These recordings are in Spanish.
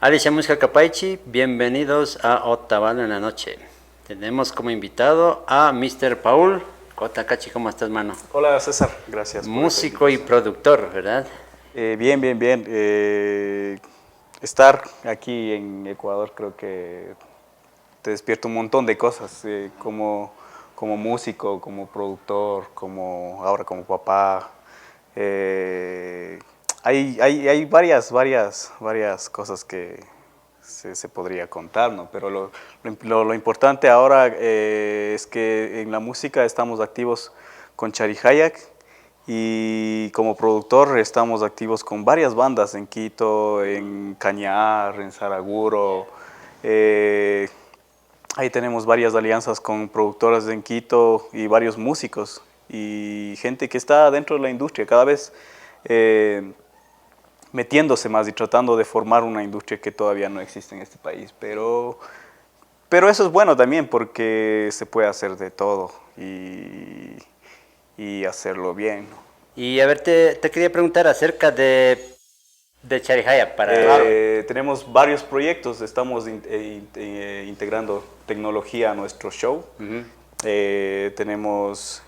Alicia Música Capaichi, bienvenidos a Otavalo en la noche. Tenemos como invitado a Mr. Paul Cotakachi. ¿Cómo estás, mano? Hola, César, gracias. Músico y productor, ¿verdad? Bien. Estar aquí en Ecuador creo que te despierta un montón de cosas, como músico, como productor, ahora como papá. Hay varias cosas que se podría contar, ¿no? Pero lo importante ahora es que en la música estamos activos con Charihayak y como productor estamos activos con varias bandas en Quito, en Cañar, en Saraguro. Ahí tenemos varias alianzas con productoras en Quito y varios músicos y gente que está dentro de la industria cada vez metiéndose más y tratando de formar una industria que todavía no existe en este país. Pero eso es bueno también porque se puede hacer de todo y hacerlo bien, ¿no? Y a ver, te quería preguntar acerca de Charihaya. Tenemos varios proyectos, estamos integrando tecnología a nuestro show. Tenemos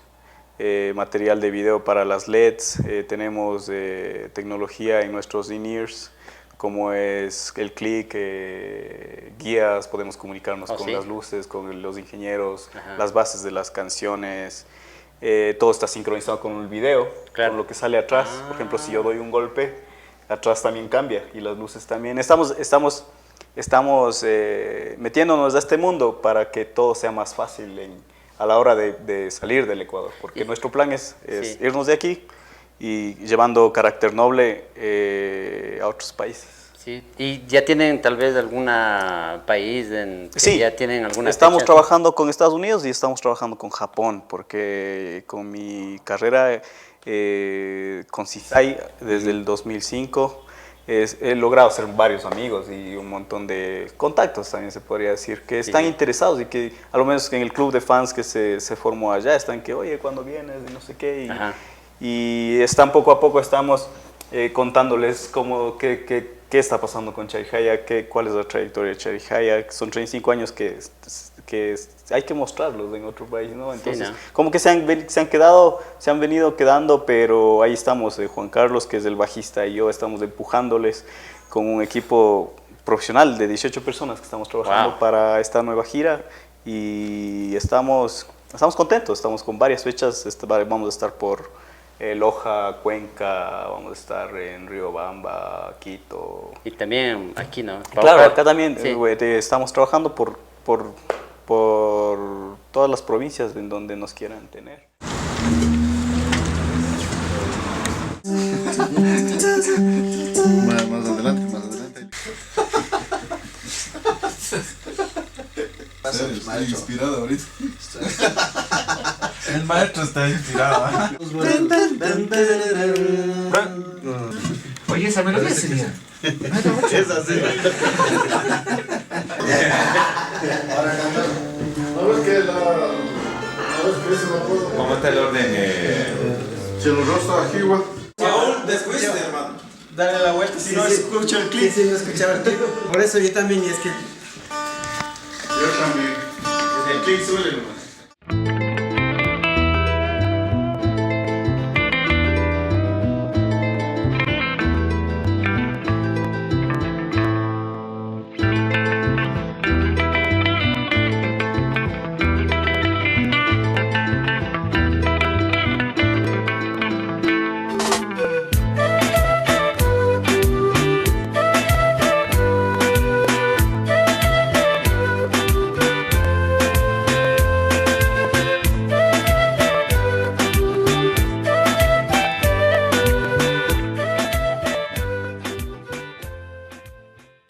material de video para las LEDs, tenemos tecnología en nuestros in-ears, como es el click, guías, podemos comunicarnos con las luces, con los ingenieros, las bases de las canciones. Todo está sincronizado con el video, con lo que sale atrás. Por ejemplo, si yo doy un golpe, atrás también cambia y las luces también. Estamos metiéndonos a este mundo para que todo sea más fácil a la hora de salir del Ecuador, porque nuestro plan es irnos de aquí y llevando carácter noble a otros países. Sí. ¿Y ya tienen tal vez algún país que ya tienen alguna estamos fecha? trabajando con Estados Unidos y estamos trabajando con Japón, porque con mi carrera con CISAI desde el 2005 he logrado hacer varios amigos y un montón de contactos, también se podría decir, que están interesados y que a lo menos en el club de fans que se formó allá están que, oye, ¿cuándo vienes? Y no sé qué. Y están poco a poco, estamos contándoles qué está pasando con Charihaya, cuál es la trayectoria de Charihaya. Son 35 años que hay que mostrarlos en otro país, ¿no? Entonces, como que se han venido quedando, pero ahí estamos, Juan Carlos, que es el bajista, y yo estamos empujándoles con un equipo profesional de 18 personas que estamos trabajando para esta nueva gira y estamos contentos, estamos con varias fechas, vamos a estar por Loja, Cuenca, vamos a estar en Riobamba, Quito. Y también aquí, ¿no? Claro, acá también estamos trabajando por todas las provincias en donde nos quieran tener. Más adelante. Estoy inspirado ahorita. El maestro está inspirado. Oye, esa melodía sería. Esa sí. Ahora cantar. ¿No ves que ese me acuerdo? ¿Cómo está el orden? Chelo Rosa, Jiwa. Aún descuiste, hermano. Dale la vuelta, si no escucho el clip. Sí, no escuchaba el clip. Por eso yo también, y es que... Yo también. El clic suele nomás.